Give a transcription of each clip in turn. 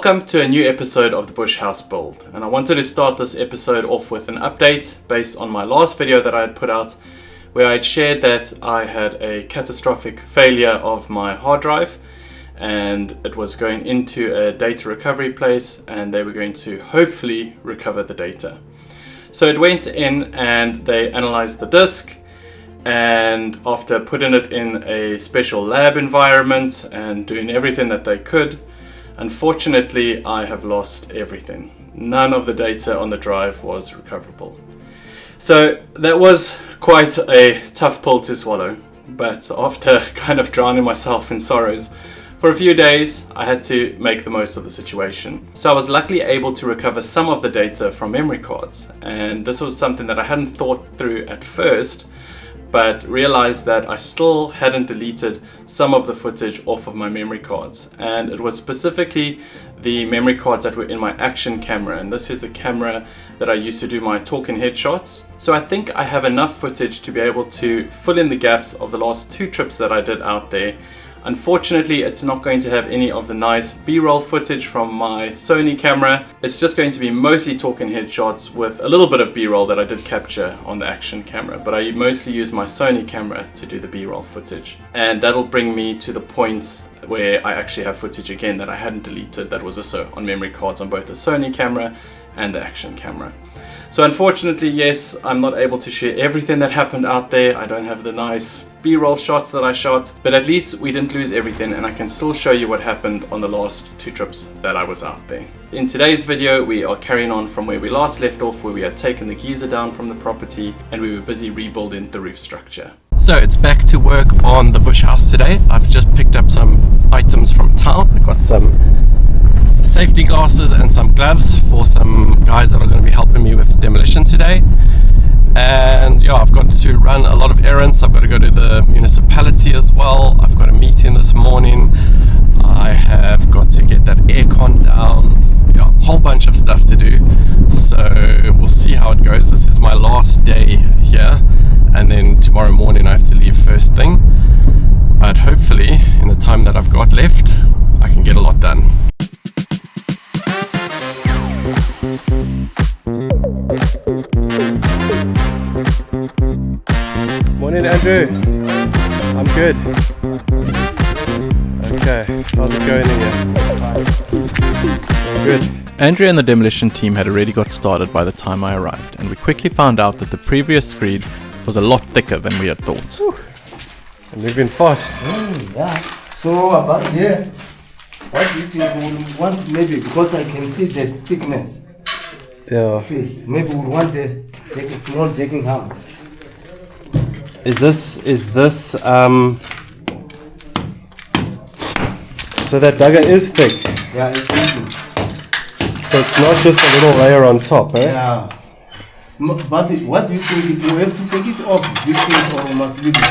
Welcome to a new episode of the Bush House Build, and I wanted to start this episode off with an update based on my last video that I had put out where I had shared that I had a catastrophic failure of my hard drive and it was going into a data recovery place and they were going to hopefully recover the data. So it went in and they analyzed the disk, and after putting it in a special lab environment and doing everything that they could, unfortunately, I have lost everything. None of the data on the drive was recoverable. So that was quite a tough pill to swallow, but after kind of drowning myself in sorrows for a few days, I had to make the most of the situation. So I was luckily able to recover some of the data from memory cards, and this was something that I hadn't thought through at first, but realized that I still hadn't deleted some of the footage off of my memory cards, and it was specifically the memory cards that were in my action camera, and this is the camera that I used to do my talking headshots. So I think I have enough footage to be able to fill in the gaps of the last 2 trips that I did out there. Unfortunately, it's not going to have any of the nice B-roll footage from my Sony camera. It's just going to be mostly talking headshots with a little bit of B-roll that I did capture on the action camera, but I mostly use my Sony camera to do the B-roll footage. And that'll bring me to the point where I actually have footage again that I hadn't deleted that was also on memory cards on both the Sony camera and the action camera. So unfortunately, yes, I'm not able to share everything that happened out there. I don't have the nice B-roll shots that I shot, but at least we didn't lose everything, and I can still show you what happened on the last 2 trips that I was out there. In today's video, we are carrying on from where we last left off, where we had taken the geyser down from the property and we were busy rebuilding the roof structure. So it's back to work on the bush house today. I've just picked up some items from town. I've got some safety glasses and some gloves for some guys that are going to be helping me with demolition today. And yeah, I've got to run a lot of errands. I've got to go to the municipality as well. I've got a meeting this morning. I have got to get that aircon down. Yeah, a whole bunch of stuff to do. So we'll see how it goes. This is my last day here, and then tomorrow morning I have to leave first thing. But hopefully, in the time that I've got left, I can get a lot done. Morning, Andrew. I'm good. Okay, how's it going in here? I'm good. Andrew and the demolition team had already got started by the time I arrived, and we quickly found out that the previous screed was a lot thicker than we had thought. Whew. And we've been fast. Yeah. So about here, what do you think we would want? Maybe because I can see the thickness. Yeah. See, maybe we want the small jacking hammer. Is this so that dagger is thick? Yeah, it's thick. So it's not just a little layer on top, eh? Yeah. But what do you think? Do we have to take it off this thing or must leave it?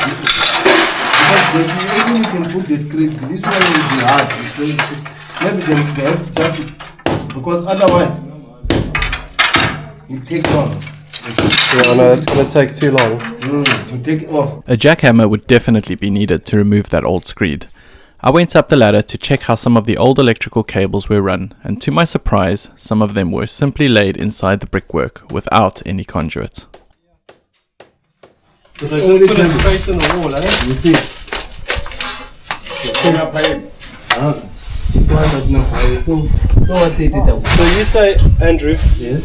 Because even you can put the screen, this one will be hard. Maybe they have to touch it, because otherwise it takes long. Yeah, no, it's going to take too long. To take it off. A jackhammer would definitely be needed to remove that old screed. I went up the ladder to check how some of the old electrical cables were run, and to my surprise, some of them were simply laid inside the brickwork without any conduit. So they just put it straight in the wall, eh? You see? So you say, Andrew, yes?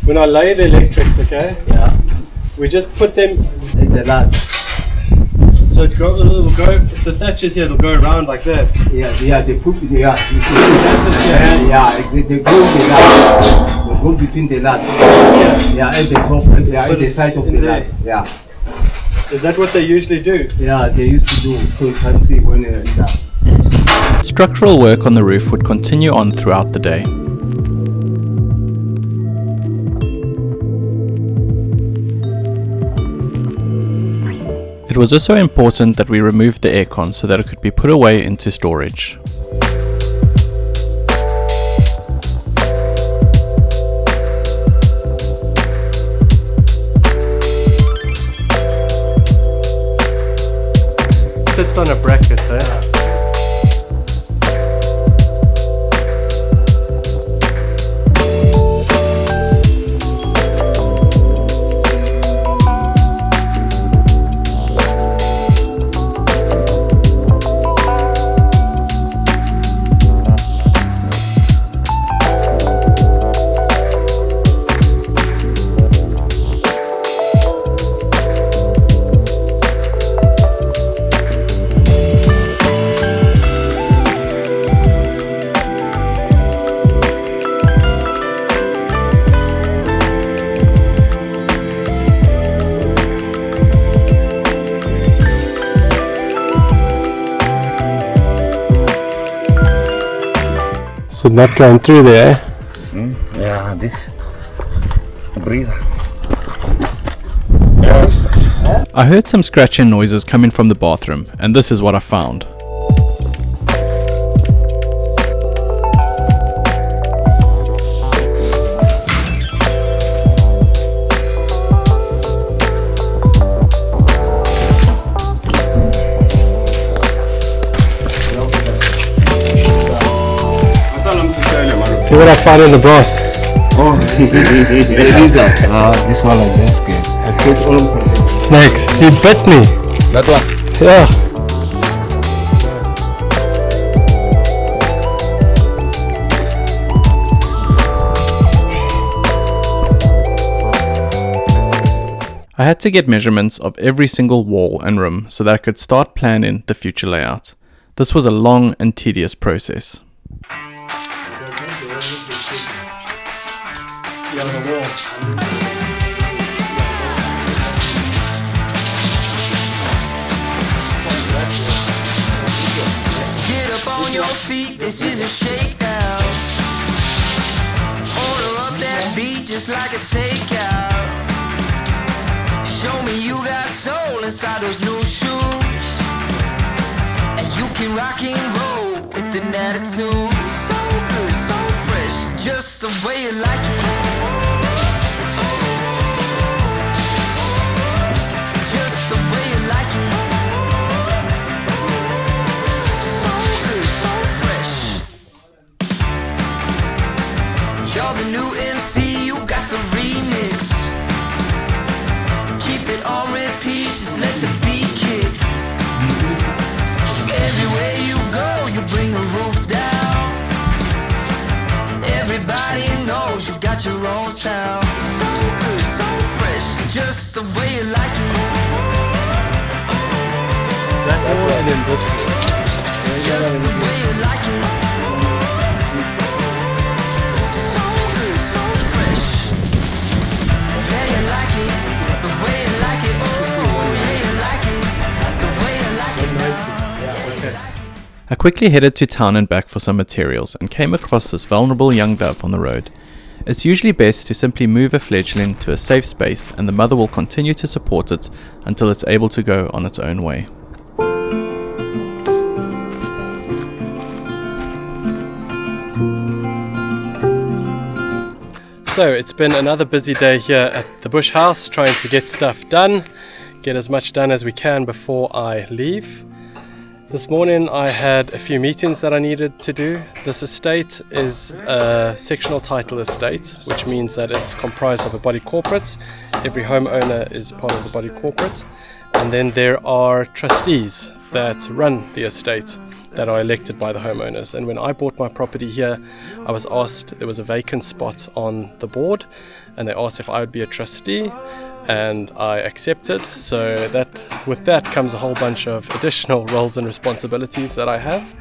when I lay the electrics, okay? Yeah. We just put them Like the ladder. so it'll go, if the thatch is here, it'll go around like that. Yeah, they put it, yeah. That's They go the ladder. They go between the ladder. Yeah, at the top, yeah, at the side of the ladder. Yeah. Is that what they usually do? Yeah, they used to do, so you can see when it's done. Structural work on the roof would continue on throughout the day. It was also important that we removed the aircon so that it could be put away into storage. Sits on a bracket, eh? So not going through there, eh? Yeah, this breather. I heard some scratching noises coming from the bathroom, and this is what I found. See what I found in the bath. Oh, the freezer. This one like this good. I put all of them. Snakes. He bit me. That one. Yeah. I had to get measurements of every single wall and room so that I could start planning the future layout. This was a long and tedious process. Get up on your feet, this is a shakedown. Order up that beat just like it's takeout. Show me you got soul inside those new shoes, and you can rock and roll with an attitude. So good, so fresh, just the way you like it. Just the way you like it. So good, so fresh. You're the new MC, you got the remix. Keep it on repeat, just let the beat kick. Everywhere you go, you bring the roof down. Everybody knows you got your own sound. So good, so fresh, just the way you like it. Just the way you like it. So good, so fresh. Yeah, you like it. The way you like it. Oh, yeah, you like it. The way you like it now. I quickly headed to town and back for some materials and came across this vulnerable young dove on the road. It's usually best to simply move a fledgling to a safe space and the mother will continue to support it until it's able to go on its own way. So it's been another busy day here at the Bush House, trying to get stuff done, get as much done as we can before I leave. This morning I had a few meetings that I needed to do. This estate is a sectional title estate, which means that it's comprised of a body corporate. Every homeowner is part of the body corporate. And then there are trustees that run the estate that are elected by the homeowners. And when I bought my property here, I was asked, there was a vacant spot on the board, and they asked if I would be a trustee, and I accepted. So that with that comes a whole bunch of additional roles and responsibilities that I have.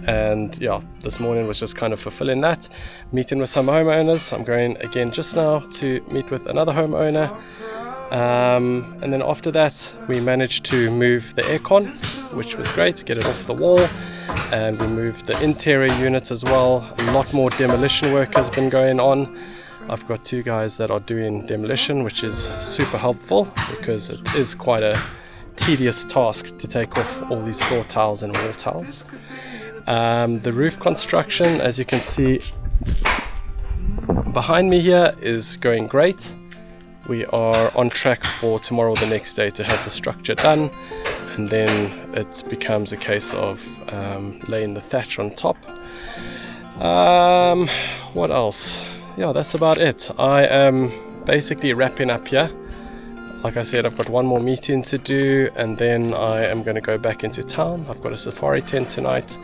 And yeah, this morning was just kind of fulfilling that, meeting with some homeowners. I'm going again just now to meet with another homeowner. And then after that we managed to move the aircon, which was great, get it off the wall, and we moved the interior unit as well. A lot more demolition work has been going on. I've got two guys that are doing demolition, which is super helpful because it is quite a tedious task to take off all these floor tiles and wall tiles. The roof construction, as you can see behind me here, is going great. We are on track for tomorrow or the next day to have the structure done, and then it becomes a case of laying the thatch on top. What else? Yeah, that's about it. I am basically wrapping up here. Like I said, I've got one more meeting to do, and then I am going to go back into town. I've got a safari tent tonight,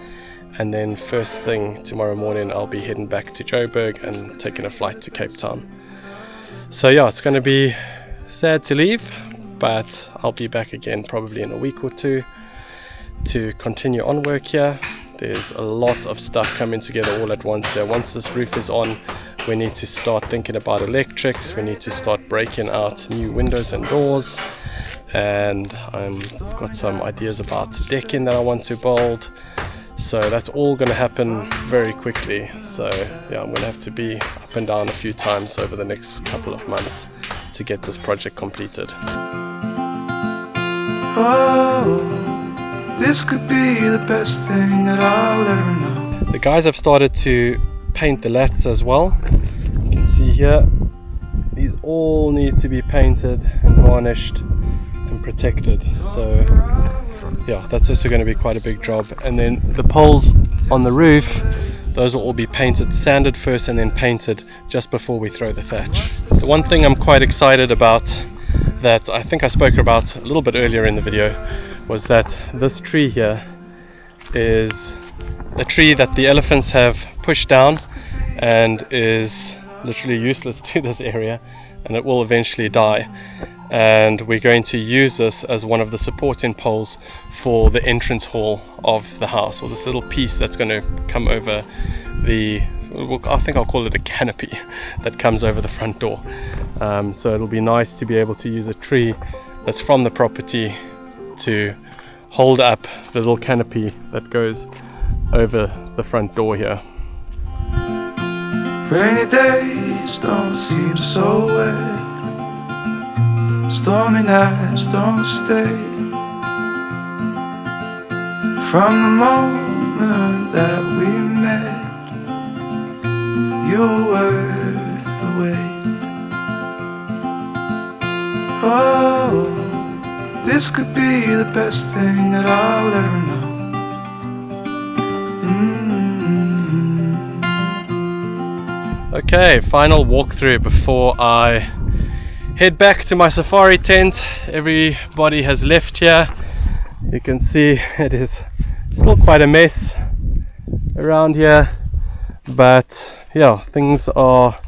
and then first thing tomorrow morning I'll be heading back to Joburg and taking a flight to Cape Town. So yeah, it's going to be sad to leave, but I'll be back again probably in a week or two to continue on work here. There's a lot of stuff coming together all at once here. Once this roof is on, we need to start thinking about electrics. We need to start breaking out new windows and doors, and I've got some ideas about decking that I want to build. So that's all going to happen very quickly. So yeah, I'm going to have to be up and down a few times over the next couple of months to get this project completed. Oh, this could be the best thing that I'll ever know. The guys have started to paint the lats as well. You can see here, these all need to be painted and varnished and protected. So yeah, that's also going to be quite a big job. And then the poles on the roof, those will all be painted, sanded first and then painted just before we throw the thatch. The one thing I'm quite excited about, that I think I spoke about a little bit earlier in the video, was that this tree here is a tree that the elephants have pushed down and is literally useless to this area, and it will eventually die. And we're going to use this as one of the supporting poles for the entrance hall of the house, or this little piece that's going to come over the, I think I'll call it a canopy that comes over the front door. So it'll be nice to be able to use a tree that's from the property to hold up the little canopy that goes over the front door here. Rainy days don't seem so wet. Stormy nights don't stay. From the moment that we met, you were worth the wait. Oh, this could be the best thing that I'll ever know. Okay, final walkthrough before I head back to my safari tent. Everybody has left here. You can see it is still quite a mess around here, but yeah, things are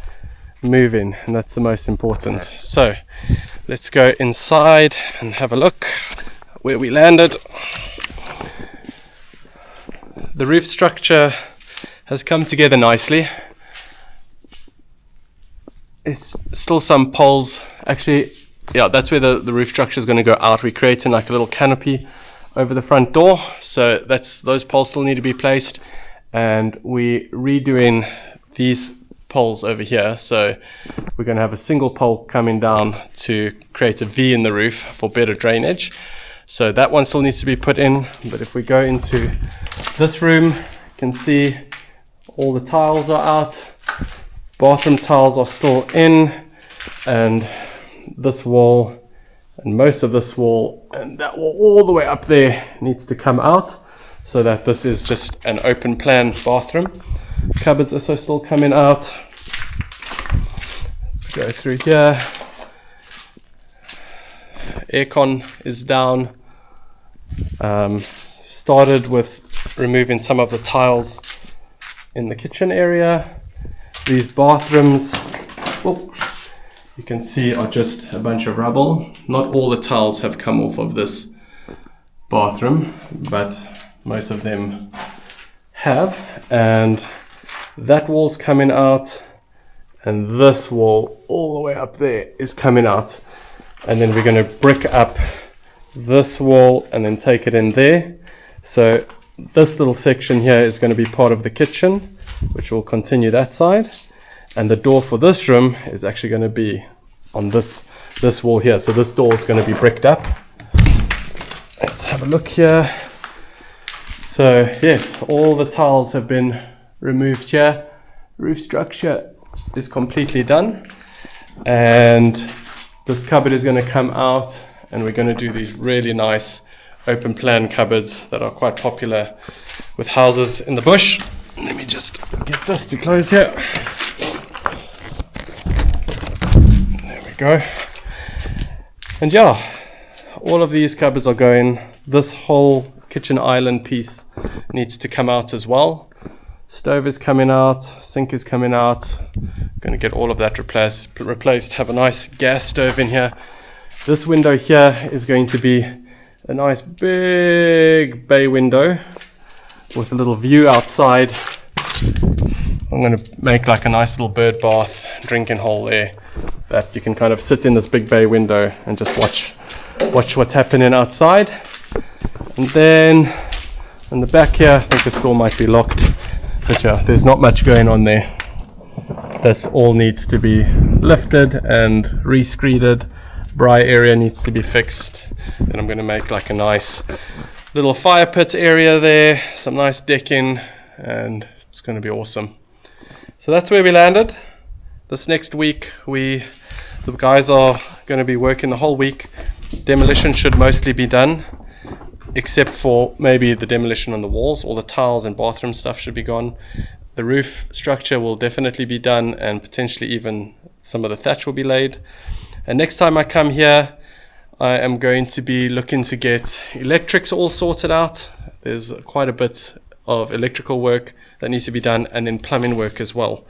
moving and that's the most important. So let's go inside and have a look where we landed. The roof structure has come together nicely. It's still some poles. Actually, yeah, that's where the roof structure is going to go out. We're creating like a little canopy over the front door. So those poles still need to be placed. And we're redoing these poles over here. So we're going to have a single pole coming down to create a V in the roof for better drainage. So that one still needs to be put in. But if we go into this room, you can see all the tiles are out. Bathroom tiles are still in, and this wall and most of this wall and that wall all the way up there needs to come out, so that this is just an open plan bathroom. Cupboards also still coming out. Let's go through here. Aircon is down. Started with removing some of the tiles in the kitchen area. These bathrooms, you can see, are just a bunch of rubble. Not all the tiles have come off of this bathroom, but most of them have. And that wall's coming out, and this wall all the way up there is coming out. And then we're going to brick up this wall and then take it in there. So this little section here is going to be part of the kitchen, which will continue that side, and the door for this room is actually going to be on this wall here. So this door is going to be bricked up. Let's have a look here. So yes, all the tiles have been removed here. Roof structure is completely done, and this cupboard is going to come out, and we're going to do these really nice open plan cupboards that are quite popular with houses in the bush. Let me just get this to close here. There we go. And yeah, all of these cupboards are going. This whole kitchen island piece needs to come out as well. Stove is coming out, sink is coming out. Going to get all of that replaced. Have a nice gas stove in here. This window here is going to be a nice big bay window with a little view outside. I'm going to make like a nice little bird bath drinking hole there, that you can kind of sit in this big bay window and just watch what's happening outside. And then In the back here, I think the store might be locked, but yeah, there's not much going on there. This all needs to be lifted and re-screeded. Braai area needs to be fixed. Then I'm going to make like a nice little fire pit area there, some nice decking, and it's going to be awesome. So that's where we landed. This next week, the guys are going to be working the whole week. Demolition should mostly be done, except for maybe the demolition on the walls. All the tiles and bathroom stuff should be gone. The roof structure will definitely be done, and potentially even some of the thatch will be laid. And next time I come here, I am going to be looking to get electrics all sorted out. There's quite a bit of electrical work that needs to be done, and then plumbing work as well.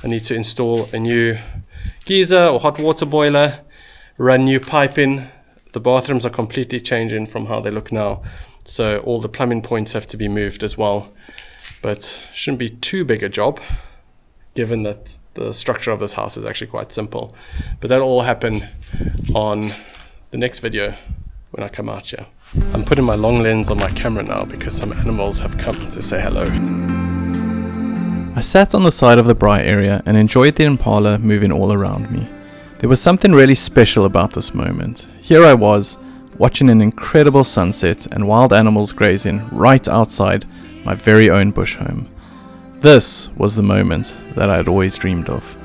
I need to install a new geyser or hot water boiler, run new piping. The bathrooms are completely changing from how they look now, so all the plumbing points have to be moved as well. But shouldn't be too big a job, given that the structure of this house is actually quite simple. But that'll all happen on the next video when I come out here. I'm putting my long lens on my camera now because some animals have come to say hello. I sat on the side of the braai area and enjoyed the impala moving all around me. There was something really special about this moment. Here I was, watching an incredible sunset and wild animals grazing right outside my very own bush home. This was the moment that I had always dreamed of.